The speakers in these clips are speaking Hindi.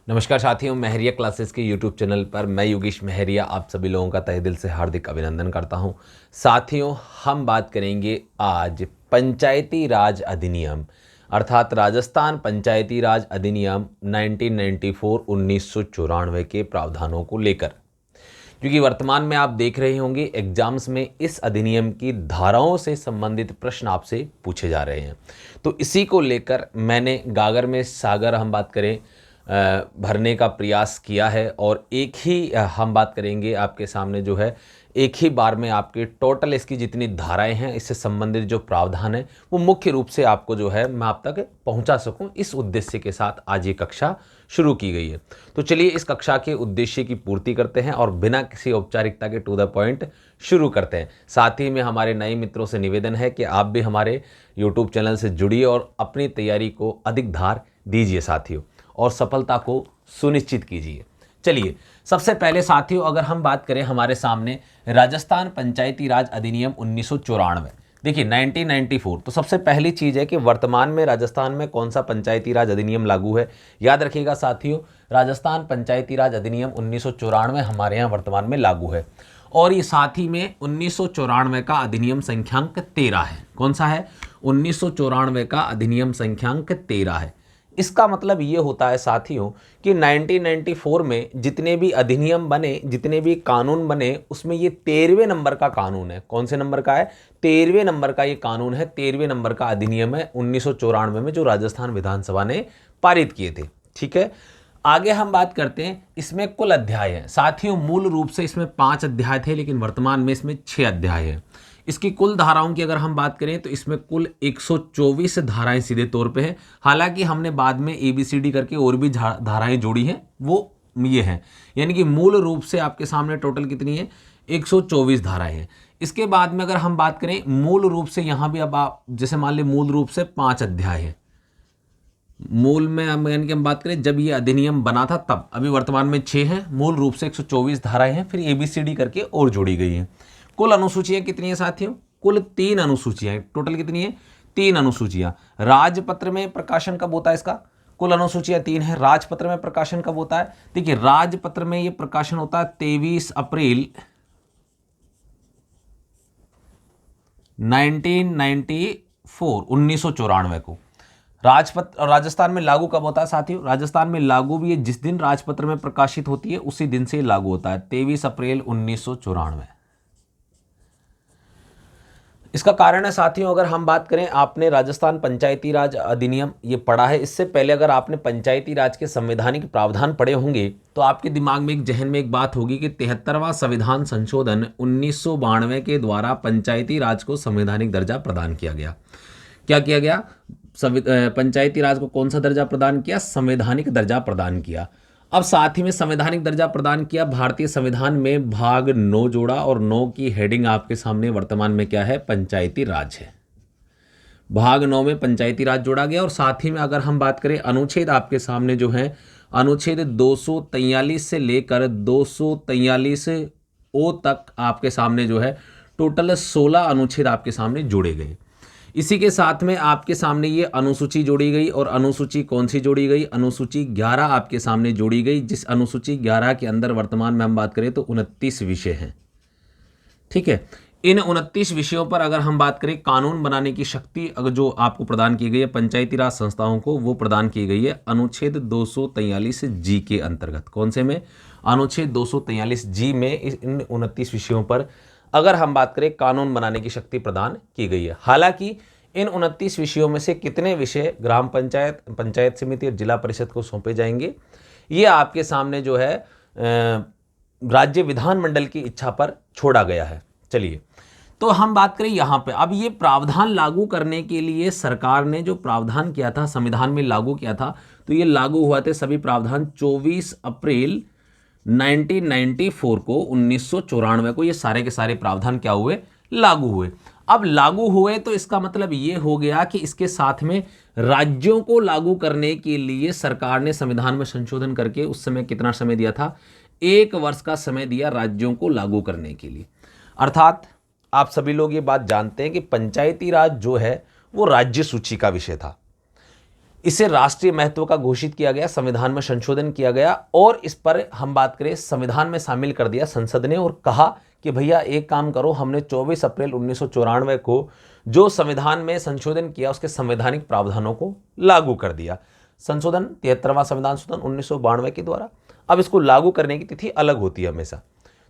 नमस्कार साथियों, महरिया क्लासेस के यूट्यूब चैनल पर मैं योगेश महरिया आप सभी लोगों का तहे दिल से हार्दिक अभिनंदन करता हूं। साथियों, हम बात करेंगे आज पंचायती राज अधिनियम अर्थात राजस्थान पंचायती राज अधिनियम 1994 के प्रावधानों को लेकर, क्योंकि वर्तमान में आप देख रहे होंगे एग्जाम्स में इस अधिनियम की धाराओं से संबंधित प्रश्न आपसे पूछे जा रहे हैं। तो इसी को लेकर मैंने गागर में सागर हम बात करें भरने का प्रयास किया है और एक ही हम बात करेंगे आपके सामने जो है एक ही बार में आपके टोटल इसकी जितनी धाराएं हैं इससे संबंधित जो प्रावधान है वो मुख्य रूप से आपको जो है मैं आप तक पहुंचा सकूं, इस उद्देश्य के साथ आज ये कक्षा शुरू की गई है। तो चलिए इस कक्षा के उद्देश्य की पूर्ति करते हैं और बिना किसी औपचारिकता के टू द पॉइंट शुरू करते हैं। साथ ही में हमारे नए मित्रों से निवेदन है कि आप भी हमारे यूट्यूब चैनल से जुड़िए और अपनी तैयारी को अधिक धार दीजिए साथियों, और सफलता को सुनिश्चित कीजिए। चलिए सबसे पहले साथियों अगर हम बात करें हमारे सामने राजस्थान पंचायती राज अधिनियम 1994, देखिए 1994, तो सबसे पहली चीज़ है कि वर्तमान में राजस्थान में कौन सा पंचायती राज अधिनियम लागू है। याद रखिएगा साथियों, राजस्थान पंचायती राज अधिनियम 1994 हमारे यहाँ वर्तमान में लागू है और ये साथ ही में 1994 का अधिनियम संख्यांक 13 है। कौन सा है? 1994 का अधिनियम संख्यांक 13 है। इसका मतलब ये होता है साथियों कि 1994 में जितने भी अधिनियम बने, जितने भी कानून बने, उसमें ये 13वें नंबर का कानून है। कौन से नंबर का है? 13वें नंबर का ये कानून है, 13वें नंबर का अधिनियम है 1994 में जो राजस्थान विधानसभा ने पारित किए थे। ठीक है, आगे हम बात करते हैं। इसमें कुल अध्याय है साथियों, मूल रूप से इसमें 5 अध्याय थे लेकिन वर्तमान में इसमें 6 अध्याय है। इसकी कुल धाराओं की अगर हम बात करें तो इसमें कुल 124 धाराएं सीधे तौर पे हैं। हालांकि हमने बाद में ABCD करके और भी धाराएं जोड़ी हैं, वो ये हैं, यानी कि मूल रूप से आपके सामने टोटल कितनी है? 124 धाराएं हैं। इसके बाद में अगर हम बात करें मूल रूप से यहाँ भी अब आप जैसे मान लें मूल रूप से 5 अध्याय है मूल में, यानी कि हम बात करें जब ये अधिनियम बना था तब, अभी वर्तमान में 6 हैं। मूल रूप से 124 धाराएं हैं, फिर ABCD करके और जोड़ी गई हैं। कुल अनुसूचियां कितनी है साथियों? कुल 3 अनुसूचियां। टोटल कितनी है? 3 अनुसूचियां। राजपत्र में प्रकाशन कब होता है इसका? कुल अनुसूचियां 3 है। राजपत्र में प्रकाशन कब होता है? देखिए राजपत्र में ये प्रकाशन होता है 23 अप्रैल 1994 को। राजपत्र राजस्थान में लागू कब होता है साथियों? राजस्थान में लागू भी है जिस दिन राजपत्र में प्रकाशित होती है उसी दिन से लागू होता है, 23 अप्रैल 1994। इसका कारण है साथियों, अगर हम बात करें, आपने राजस्थान पंचायती राज अधिनियम ये पढ़ा है, इससे पहले अगर आपने पंचायती राज के संवैधानिक प्रावधान पढ़े होंगे तो आपके दिमाग में जहन में एक बात होगी कि 73वां संविधान संशोधन 1992 के द्वारा पंचायती राज को संवैधानिक दर्जा प्रदान किया गया। क्या किया गया? पंचायती राज को कौन सा दर्जा प्रदान किया? संवैधानिक दर्जा प्रदान किया। अब साथ ही में संवैधानिक दर्जा प्रदान किया, भारतीय संविधान में भाग 9 जोड़ा और 9 की हेडिंग आपके सामने वर्तमान में क्या है? पंचायती राज है। भाग 9 में पंचायती राज जोड़ा गया और साथ ही में अगर हम बात करें अनुच्छेद आपके सामने जो है अनुच्छेद 243 से लेकर 243 ओ तक आपके सामने जो है टोटल 16 अनुच्छेद आपके सामने जोड़े गए। इसी के साथ में आपके सामने ये अनुसूची जोड़ी गई और अनुसूची कौन सी जोड़ी गई? अनुसूची 11 आपके सामने जोड़ी गई, जिस अनुसूची 11 के अंदर वर्तमान में हम बात करें तो 29 विषय हैं। ठीक है, इन 29 विषयों पर अगर हम बात करें कानून बनाने की शक्ति अगर जो आपको प्रदान की गई है पंचायती राज संस्थाओं को, वो प्रदान की गई है अनुच्छेद 243 जी के अंतर्गत। कौन से में? अनुच्छेद 243 जी में इन 29 विषयों पर अगर हम बात करें कानून बनाने की शक्ति प्रदान की गई है। हालांकि इन 29 विषयों में से कितने विषय ग्राम पंचायत, पंचायत समिति और जिला परिषद को सौंपे जाएंगे, ये आपके सामने जो है राज्य विधानमंडल की इच्छा पर छोड़ा गया है। चलिए तो हम बात करें यहाँ पे, अब ये प्रावधान लागू करने के लिए सरकार ने जो प्रावधान किया था, संविधान में लागू किया था, तो ये लागू हुआ थे सभी प्रावधान 24 अप्रैल 1994 को, 1994 को ये सारे के सारे प्रावधान क्या हुए? लागू हुए। अब लागू हुए तो इसका मतलब ये हो गया कि इसके साथ में राज्यों को लागू करने के लिए सरकार ने संविधान में संशोधन करके उस समय कितना समय दिया था? 1 वर्ष का समय दिया राज्यों को लागू करने के लिए। अर्थात आप सभी लोग ये बात जानते हैं कि पंचायती राज जो है वो राज्य सूची का विषय था। इसे राष्ट्रीय महत्व का घोषित किया गया, संविधान में संशोधन किया गया और इस पर हम बात करें संविधान में शामिल कर दिया संसद ने और कहा कि भैया एक काम करो, हमने 24 अप्रैल 1994 को जो संविधान में संशोधन किया उसके संवैधानिक प्रावधानों को लागू कर दिया। संशोधन 73वां संविधान संशोधन 1992 के द्वारा। अब इसको लागू करने की तिथि अलग होती है हमेशा,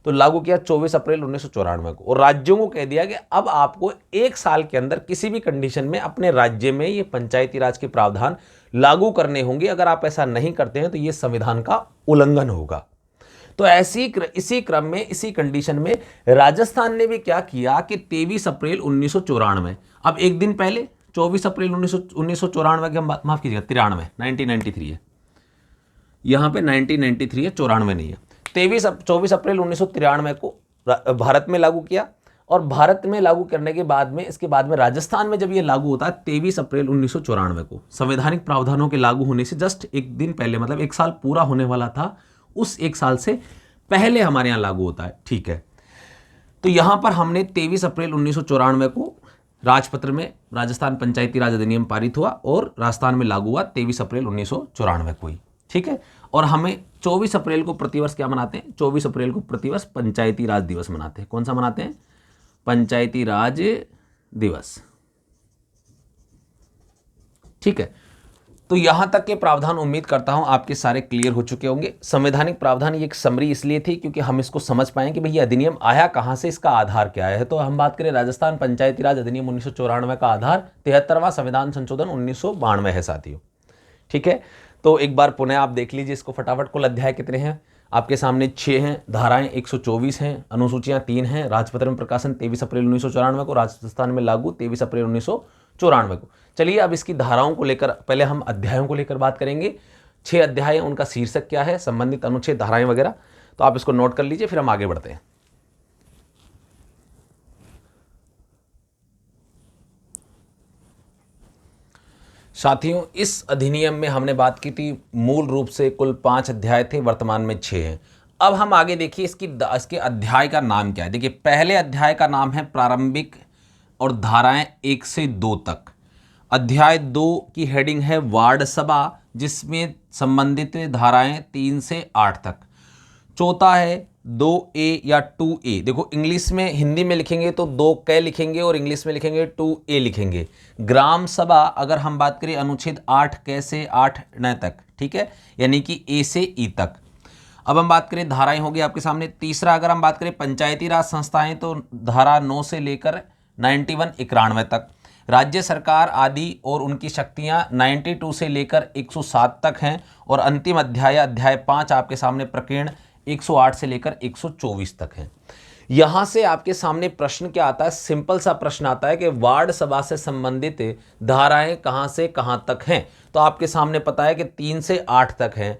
तो लागू किया 24 अप्रैल 1994 को और राज्यों को कह दिया कि अब आपको एक साल के अंदर किसी भी कंडीशन में अपने राज्य में ये पंचायती राज के प्रावधान लागू करने होंगे। अगर आप ऐसा नहीं करते हैं तो ये संविधान का उल्लंघन होगा। तो इसी क्रम में, इसी कंडीशन में राजस्थान ने भी क्या किया कि 23 अप्रैल 1994, अब एक दिन पहले 24 अप्रैल 1994 की हम बात, माफ कीजिएगा 1993 है, यहां पे 1993 है, 94 नहीं है। 24 अप्रैल 1993 को भारत में लागू किया और भारत में लागू करने के बाद में, इसके बाद में राजस्थान में जब ये लागू होता है 23 अप्रैल 1994 को, संवैधानिक प्रावधानों के लागू होने से जस्ट एक दिन पहले, मतलब एक साल पूरा होने वाला था, उस एक साल से पहले हमारे यहाँ लागू होता है। ठीक है, तो यहां पर हमने 23 अप्रैल 1994 को राजपत्र में राजस्थान पंचायती राज अधिनियम पारित हुआ और राजस्थान में लागू हुआ 23 अप्रैल 1994 को ही। ठीक है, और हमें 24 अप्रैल को प्रतिवर्ष क्या मनाते हैं? 24 अप्रैल को प्रतिवर्ष पंचायती राज दिवस मनाते हैं। कौन सा मनाते हैं? पंचायती राज दिवस। ठीक है, तो यहां तक के प्रावधान उम्मीद करता हूं आपके सारे क्लियर हो चुके होंगे। संवैधानिक प्रावधान ये एक समरी इसलिए थी क्योंकि हम इसको समझ पाएं कि भाई ये अधिनियम आया कहां से, इसका आधार क्या है। तो हम बात करें राजस्थान पंचायती राज अधिनियम 1994 का आधार 73वां संविधान संशोधन 1992 है साथियों। ठीक है, तो एक बार पुनः आप देख लीजिए इसको फटाफट। कुल अध्याय कितने हैं आपके सामने? 6 हैं, धाराएं 124 हैं, अनुसूचियां 3 हैं। राजपत्र में प्रकाशन 23 अप्रैल 1994 को, राजस्थान में लागू 23 अप्रैल 1994 को। चलिए अब इसकी धाराओं को लेकर, पहले हम अध्यायों को लेकर बात करेंगे। 6 अध्याय, उनका शीर्षक क्या है, संबंधित अनुच्छेद, धाराएं वगैरह, तो आप इसको नोट कर लीजिए, फिर हम आगे बढ़ते हैं। साथियों, इस अधिनियम में हमने बात की थी मूल रूप से कुल 5 अध्याय थे, वर्तमान में 6 हैं। अब हम आगे देखिए इसके अध्याय का नाम क्या है। देखिए पहले अध्याय का नाम है प्रारंभिक और धाराएं 1 से 2 तक। अध्याय 2 की हेडिंग है वार्ड सभा, जिसमें संबंधित धाराएं 3 से 8 तक। चौथा है 2A या 2A। देखो इंग्लिश में, हिंदी में लिखेंगे तो 2K लिखेंगे और इंग्लिश में लिखेंगे 2A लिखेंगे। ग्राम सभा, अगर हम बात करें अनुच्छेद 8K से 8N तक, ठीक है, यानी कि A से E तक। अब हम बात करें धाराएं होगी आपके सामने। तीसरा, अगर हम बात करें पंचायती राज संस्थाएं, तो धारा 9 से लेकर 91 तक। राज्य सरकार आदि और उनकी शक्तियां 92 से लेकर 107 तक हैं। और अंतिम अध्याय 5 आपके सामने प्रकीर्ण 108 से लेकर 124 तक है। यहां से आपके सामने प्रश्न क्या आता है? सिंपल सा प्रश्न आता है कि वार्ड सभा से संबंधित धाराएं कहां से कहां तक हैं। तो आपके सामने पता है कि 3 से 8 तक हैं।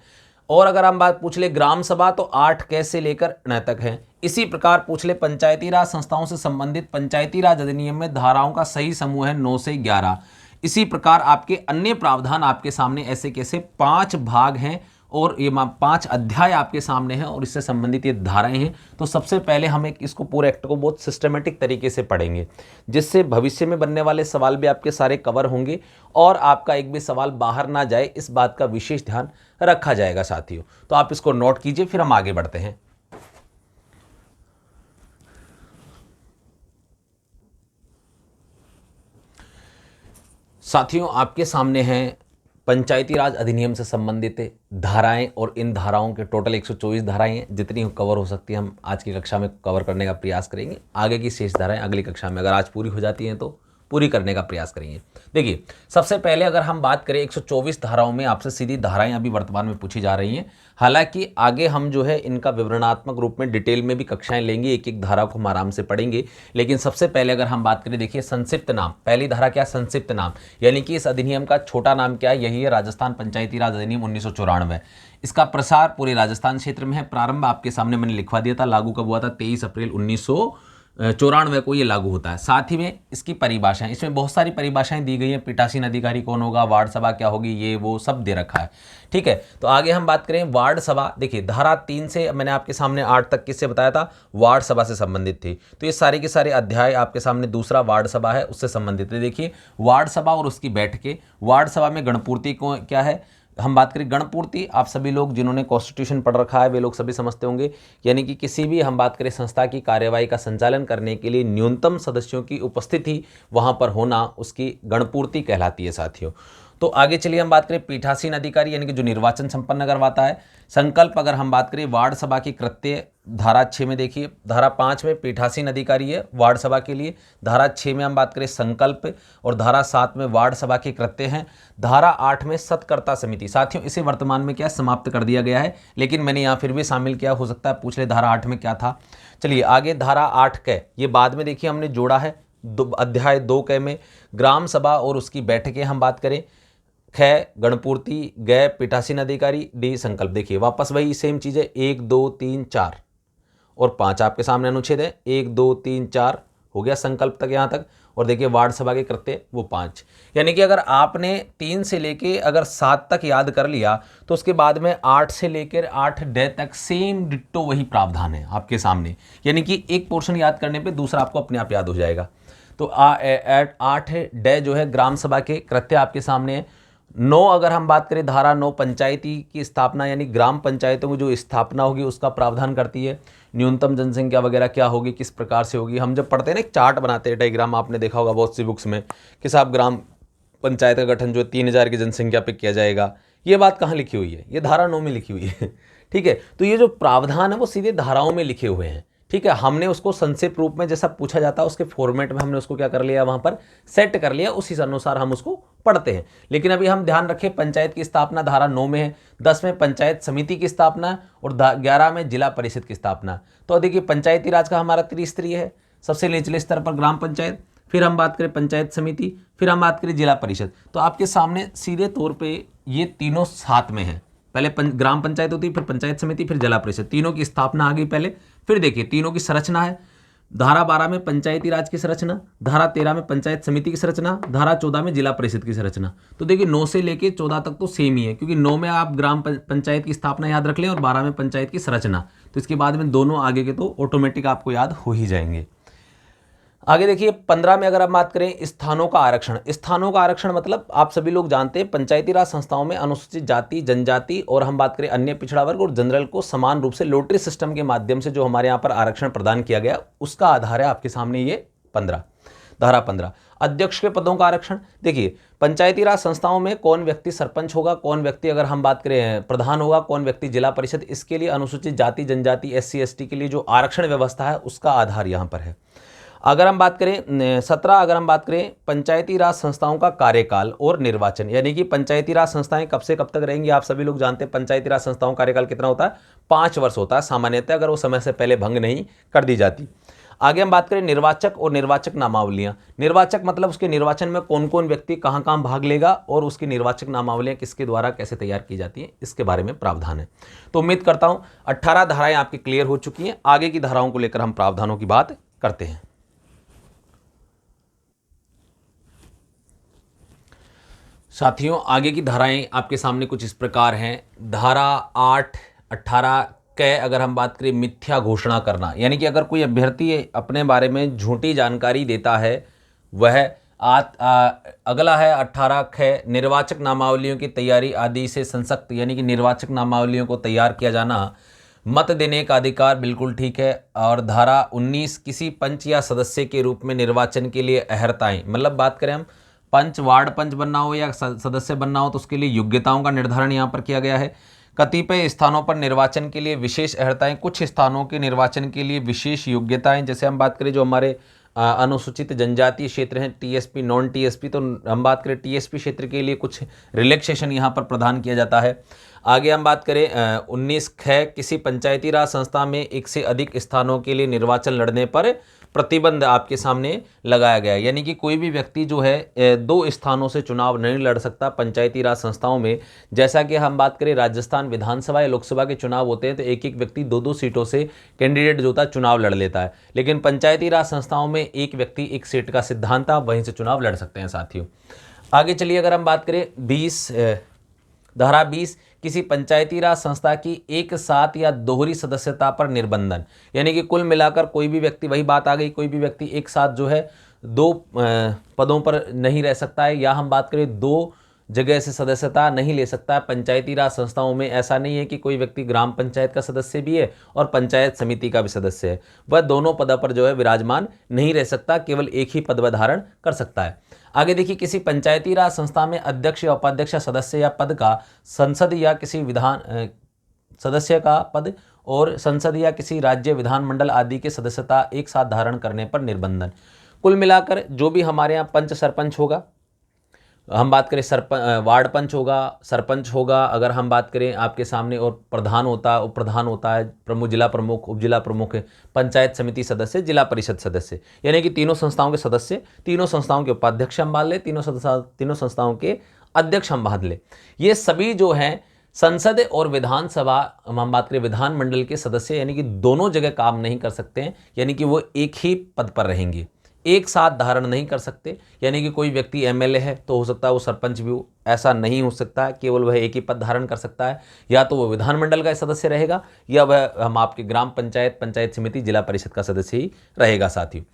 और अगर हम बात पूछ ले ग्राम सभा, तो 8K से लेकर 9 तक है। इसी प्रकार पूछ ले पंचायती राज संस्थाओं से संबंधित पंचायती राज अधिनियम में धाराओं का सही समूह है 9 से 11। इसी प्रकार आपके अन्य प्रावधान आपके सामने ऐसे कैसे 5 भाग हैं और ये 5 अध्याय आपके सामने हैं और इससे संबंधित ये धाराएं हैं। तो सबसे पहले हम इसको पूरे एक्ट को बहुत सिस्टमेटिक तरीके से पढ़ेंगे, जिससे भविष्य में बनने वाले सवाल भी आपके सारे कवर होंगे और आपका एक भी सवाल बाहर ना जाए, इस बात का विशेष ध्यान रखा जाएगा साथियों। तो आप इसको नोट कीजिए, फिर हम आगे बढ़ते हैं। साथियों, आपके सामने हैं पंचायती राज अधिनियम से संबंधित धाराएं और इन धाराओं के टोटल 124 धाराएं हैं। जितनी कवर हो सकती है हम आज की कक्षा में कवर करने का प्रयास करेंगे। आगे की शेष धाराएं अगली कक्षा में, अगर आज पूरी हो जाती हैं तो पूरी करने का प्रयास करेंगे। देखिए सबसे पहले अगर हम बात करें 124 धाराओं में आपसे सीधी धाराएं अभी वर्तमान में पूछी जा रही हैं। हालांकि आगे हम जो है इनका विवरणात्मक रूप में डिटेल में भी कक्षाएं लेंगे, एक एक धारा को हम आराम से पढ़ेंगे। लेकिन सबसे पहले अगर हम बात करें, देखिए संक्षिप्त नाम, पहली धारा क्या? संक्षिप्त नाम, यानी कि इस अधिनियम का छोटा नाम क्या है? यही है राजस्थान पंचायती राज अधिनियम 1994। इसका प्रसार पूरे राजस्थान क्षेत्र में है। प्रारंभ आपके सामने मैंने लिखवा दिया था, लागू कब हुआ था? 23 अप्रैल 1994 94 को ये लागू होता है। साथ ही में इसकी परिभाषाएं, इसमें बहुत सारी परिभाषाएं दी गई हैं, पीठासीन अधिकारी कौन होगा, वार्ड सभा क्या होगी, ये वो सब दे रखा है। ठीक है, तो आगे हम बात करें वार्ड सभा। देखिए धारा 3 से मैंने आपके सामने 8 तक किससे बताया था, वार्ड सभा से संबंधित थी। तो ये सारे के सारे अध्याय आपके सामने दूसरा वार्ड सभा है उससे संबंधित है। देखिए वार्ड सभा और उसकी बैठकें, वार्ड सभा में गणपूर्ति को क्या है, हम बात करें गणपूर्ति, आप सभी लोग जिन्होंने कॉन्स्टिट्यूशन पढ़ रखा है वे लोग सभी समझते होंगे, यानी कि किसी भी हम बात करें संस्था की कार्यवाही का संचालन करने के लिए न्यूनतम सदस्यों की उपस्थिति वहां पर होना उसकी गणपूर्ति कहलाती है साथियों। तो आगे चलिए हम बात करें पीठासीन अधिकारी यानी कि जो निर्वाचन संपन्न करवाता है। संकल्प अगर हम बात करें वार्ड सभा की कृत्य, धारा 6 में देखिए, धारा 5 में पीठासीन अधिकारी है वार्ड सभा के लिए, धारा 6 में हम बात करें संकल्प, और धारा 7 में वार्ड सभा के कृत्य हैं, धारा 8 में सत्कर्ता समिति। साथियों इसे वर्तमान में क्या समाप्त कर दिया गया है, लेकिन मैंने यहाँ फिर भी शामिल किया, हो सकता है पूछ ले धारा 8 में क्या था। चलिए आगे धारा 8 क, ये बाद में देखिए हमने जोड़ा है अध्याय 2 क में, ग्राम सभा और उसकी बैठकें हम बात करें, ख गणपूर्ति, ग पीठासीन अधिकारी, डी संकल्प। देखिए वापस वही सेम चीज़ है, 1 2 3 4 और 5 आपके सामने अनुच्छेद है, 1 2 3 4 हो गया संकल्प तक यहाँ तक, और देखिए वार्ड सभा के कृत्य वो 5। यानी कि अगर आपने 3 से लेके अगर 7 तक याद कर लिया तो उसके बाद में 8 से लेकर 8 डे तक सेम डिट्टो वही प्रावधान है आपके सामने, यानी कि एक पोर्शन याद करने पे दूसरा आपको अपने आप याद हो जाएगा। तो 8 डे जो है ग्राम सभा के कृत्य आपके सामने है। 9 अगर हम बात करें धारा 9 पंचायती की स्थापना यानी ग्राम पंचायतों की जो स्थापना होगी उसका प्रावधान करती है। न्यूनतम जनसंख्या वगैरह क्या होगी, किस प्रकार से होगी, हम जब पढ़ते हैं ना एक चार्ट बनाते हैं, डायग्राम आपने देखा होगा बहुत सी बुक्स में कि साहब ग्राम पंचायत का गठन जो 3000 की जनसंख्या पे किया जाएगा, ये बात कहाँ लिखी हुई है, ये धारा 9 में लिखी हुई है। ठीक है, तो ये जो प्रावधान है वो सीधे धाराओं में लिखे हुए हैं। ठीक है, हमने उसको संक्षिप्त रूप में जैसा पूछा जाता है उसके फॉर्मेट में हमने उसको क्या कर लिया, वहां पर सेट कर लिया, उसी अनुसार हम उसको पढ़ते हैं। लेकिन अभी हम ध्यान रखें पंचायत की स्थापना धारा 9 में है, 10 में पंचायत समिति की स्थापना और 11 में जिला परिषद की स्थापना। तो देखिए पंचायती राज का हमारा त्रिस्तरीय है, सबसे निचले स्तर पर ग्राम पंचायत, फिर हम बात करें पंचायत समिति, फिर हम बात करें जिला परिषद। तो आपके सामने सीधे तौर पर ये तीनों साथ में है, पहले ग्राम पंचायत होती है, फिर पंचायत समिति, फिर जिला परिषद, तीनों की स्थापना आ गई पहले। फिर देखिए तीनों की संरचना है, धारा 12 में पंचायती राज की संरचना, धारा 13 में पंचायत समिति की संरचना, धारा 14 में जिला परिषद की संरचना। तो देखिए 9 से लेके 14 तक तो सेम ही है, क्योंकि 9 में आप ग्राम पंचायत की स्थापना याद रख लें और 12 में पंचायत की संरचना, तो इसके बाद में दोनों आगे के तो ऑटोमेटिक आपको याद हो ही जाएंगे। आगे देखिए 15 में अगर हम बात करें स्थानों का आरक्षण। स्थानों का आरक्षण मतलब आप सभी लोग जानते हैं पंचायती राज संस्थाओं में अनुसूचित जाति, जनजाति और हम बात करें अन्य पिछड़ा वर्ग और जनरल को समान रूप से लॉटरी सिस्टम के माध्यम से जो हमारे यहाँ पर आरक्षण प्रदान किया गया उसका आधार है आपके सामने ये 15, धारा 15। अध्यक्ष के पदों का आरक्षण, देखिए पंचायती राज संस्थाओं में कौन व्यक्ति सरपंच होगा, कौन व्यक्ति अगर हम बात करें प्रधान होगा, कौन व्यक्ति जिला परिषद, इसके लिए अनुसूचित जाति, जनजाति, SC ST के लिए जो आरक्षण व्यवस्था है उसका आधार यहाँ पर है। अगर हम बात करें 17, अगर हम बात करें पंचायती राज संस्थाओं का कार्यकाल और निर्वाचन, यानी कि पंचायती राज संस्थाएं कब से कब तक रहेंगी, आप सभी लोग जानते हैं पंचायती राज संस्थाओं का कार्यकाल कितना होता है, 5 वर्ष होता है सामान्यतः, अगर वो समय से पहले भंग नहीं कर दी जाती। आगे हम बात करें निर्वाचक और निर्वाचक नामावलियां। निर्वाचक मतलब उसके निर्वाचन में कौन कौन व्यक्ति कहां कहां भाग लेगा और उसकी निर्वाचक नामावलियां किसके द्वारा कैसे तैयार की जाती हैं, इसके बारे में प्रावधान है। तो उम्मीद करता हूं 18 धाराएं आपकी क्लियर हो चुकी हैं। आगे की धाराओं को लेकर हम प्रावधानों की बात करते हैं। साथियों आगे की धाराएं आपके सामने कुछ इस प्रकार हैं। धारा 8, 18 क अगर हम बात करें मिथ्या घोषणा करना, यानी कि अगर कोई अभ्यर्थी अपने बारे में झूठी जानकारी देता है वह अगला है 18 ख निर्वाचक नामावलियों की तैयारी आदि से संसक्त, यानी कि निर्वाचक नामावलियों को तैयार किया जाना, मत देने का अधिकार, बिल्कुल ठीक है। और धारा 19 किसी पंच या सदस्य के रूप में निर्वाचन के लिए अहर्ताएं, मतलब बात करें हम पंच, वार्ड पंच बनना हो या सदस्य बनना हो तो उसके लिए योग्यताओं का निर्धारण यहाँ पर किया गया है। कतिपय स्थानों पर निर्वाचन के लिए विशेष अहर्ताएं, कुछ स्थानों के निर्वाचन के लिए विशेष योग्यताएं, जैसे हम बात करें जो हमारे अनुसूचित जनजातीय क्षेत्र हैं TSP, नॉन TSP, तो हम बात करें TSP क्षेत्र के लिए कुछ रिलैक्सेशन यहाँ पर प्रदान किया जाता है। आगे हम बात करें 19 ख किसी पंचायती राज संस्था में एक से अधिक स्थानों के लिए निर्वाचन लड़ने पर प्रतिबंध आपके सामने लगाया गया है। यानी कि कोई भी व्यक्ति जो है 2 स्थानों से चुनाव नहीं लड़ सकता पंचायती राज संस्थाओं में। जैसा कि हम बात करें राजस्थान विधानसभा या लोकसभा के चुनाव होते हैं तो एक एक व्यक्ति 2-2 सीटों से कैंडिडेट जो होता है चुनाव लड़ लेता है, लेकिन पंचायती राज संस्थाओं में एक व्यक्ति एक सीट का सिद्धांत था, वहीं से चुनाव लड़ सकते हैं साथियों। आगे चलिए, अगर हम बात करें धारा 20 किसी पंचायती राज संस्था की एक साथ या दोहरी सदस्यता पर निर्बंधन। यानी कि कुल मिलाकर कोई भी व्यक्ति, वही बात आ गई, कोई भी व्यक्ति एक साथ जो है 2 पदों पर नहीं रह सकता है, या हम बात करें 2 जगह से सदस्यता नहीं ले सकता है। पंचायती राज संस्थाओं में ऐसा नहीं है कि कोई व्यक्ति ग्राम पंचायत का सदस्य भी है और पंचायत समिति का भी सदस्य है, वह दोनों पदों पर जो है विराजमान नहीं रह सकता, केवल एक ही पद धारण कर सकता है। आगे देखिए, किसी पंचायती राज संस्था में अध्यक्ष या उपाध्यक्ष सदस्य या पद का संसद या किसी विधान सदस्य का पद और संसद या किसी राज्य विधानमंडल आदि के सदस्यता एक साथ धारण करने पर निर्बंधन। कुल मिलाकर जो भी हमारे यहाँ पंच सरपंच होगा, हम बात करें वार्ड पंच होगा, सरपंच होगा, अगर हम बात करें आपके सामने, और प्रधान होता है, उप प्रधान होता है, प्रमुख, जिला प्रमुख, उप जिला प्रमुख, पंचायत समिति सदस्य, जिला परिषद सदस्य, यानी कि तीनों संस्थाओं के सदस्य, तीनों संस्थाओं के उपाध्यक्ष हम बांध ले, तीनों संस्थाओं के अध्यक्ष हम बांध ले। ये सभी जो हैं संसद और विधानसभा, हम बात करें विधानमंडल के सदस्य, यानी कि दोनों जगह काम नहीं कर सकते हैं, यानी कि वो एक ही पद पर रहेंगे, एक साथ धारण नहीं कर सकते। यानी कि कोई व्यक्ति एमएलए है तो हो सकता है वो सरपंच भी हो, ऐसा नहीं हो सकता है, केवल वह एक ही पद धारण कर सकता है, या तो वह विधानमंडल का सदस्य रहेगा या वह हम आपके ग्राम पंचायत, पंचायत समिति, जिला परिषद का सदस्य ही रहेगा साथियों।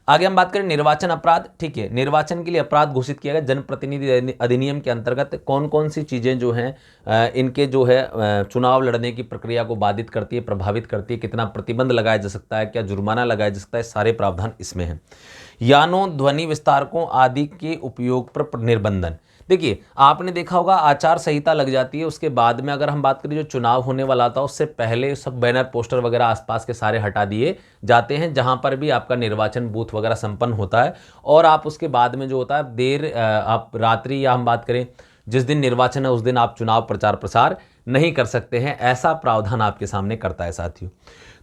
आगे हम बात करें निर्वाचन अपराध। ठीक है, निर्वाचन के लिए अपराध घोषित किया गया जनप्रतिनिधि अधिनियम के अंतर्गत कौन कौन सी चीज़ें जो हैं इनके जो है चुनाव लड़ने की प्रक्रिया को बाधित करती है, प्रभावित करती है, कितना प्रतिबंध लगाया जा सकता है, क्या जुर्माना लगाया जा सकता है, सारे प्रावधान इसमें हैं। यानों, ध्वनि विस्तारकों आदि के उपयोग पर निर्बंधन। देखिए, आपने देखा होगा आचार संहिता लग जाती है, उसके बाद में अगर हम बात करें जो चुनाव होने वाला था उससे पहले सब बैनर पोस्टर वगैरह आसपास के सारे हटा दिए जाते हैं, जहां पर भी आपका निर्वाचन बूथ वगैरह संपन्न होता है, और आप उसके बाद में जो होता है आप रात्रि, या हम बात करें जिस दिन निर्वाचन है उस दिन आप चुनाव प्रचार प्रसार नहीं कर सकते हैं, ऐसा प्रावधान आपके सामने करता है साथियों।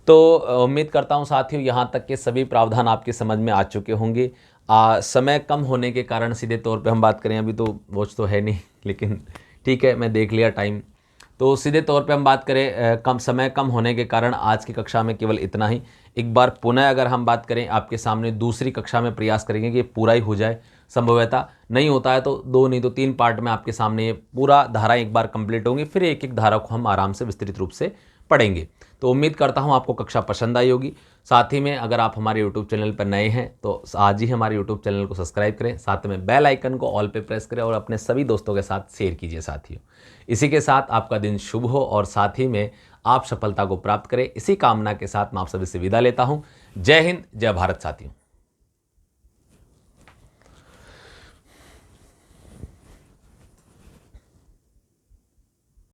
तो उम्मीद करता हूं साथियों यहाँ तक के सभी प्रावधान आपके समझ में आ चुके होंगे। समय कम होने के कारण सीधे तौर पे हम बात करें, अभी तो वॉच तो है नहीं, लेकिन ठीक है, मैं देख लिया टाइम, तो सीधे तौर पे हम बात करें समय कम होने के कारण आज की कक्षा में केवल इतना ही। एक बार पुनः अगर हम बात करें आपके सामने दूसरी कक्षा में प्रयास करेंगे कि पूरा ही हो जाए, संभवतः नहीं होता है तो 2 नहीं तो 3 पार्ट में आपके सामने ये पूरा धारा एक बार कंप्लीट होंगी, फिर एक एक धारा को हम आराम से विस्तृत रूप से पढ़ेंगे। तो उम्मीद करता हूँ आपको कक्षा पसंद आई होगी। साथ ही में अगर आप हमारे YouTube चैनल पर नए हैं तो आज ही हमारे YouTube चैनल को सब्सक्राइब करें, साथ में बेल आइकन को ऑल पे प्रेस करें और अपने सभी दोस्तों के साथ शेयर कीजिए साथियों। इसी के साथ आपका दिन शुभ हो और साथ ही में आप सफलता को प्राप्त करें, इसी कामना के साथ मैं आप सभी से विदा लेता हूँ। जय हिंद, जय भारत साथियों।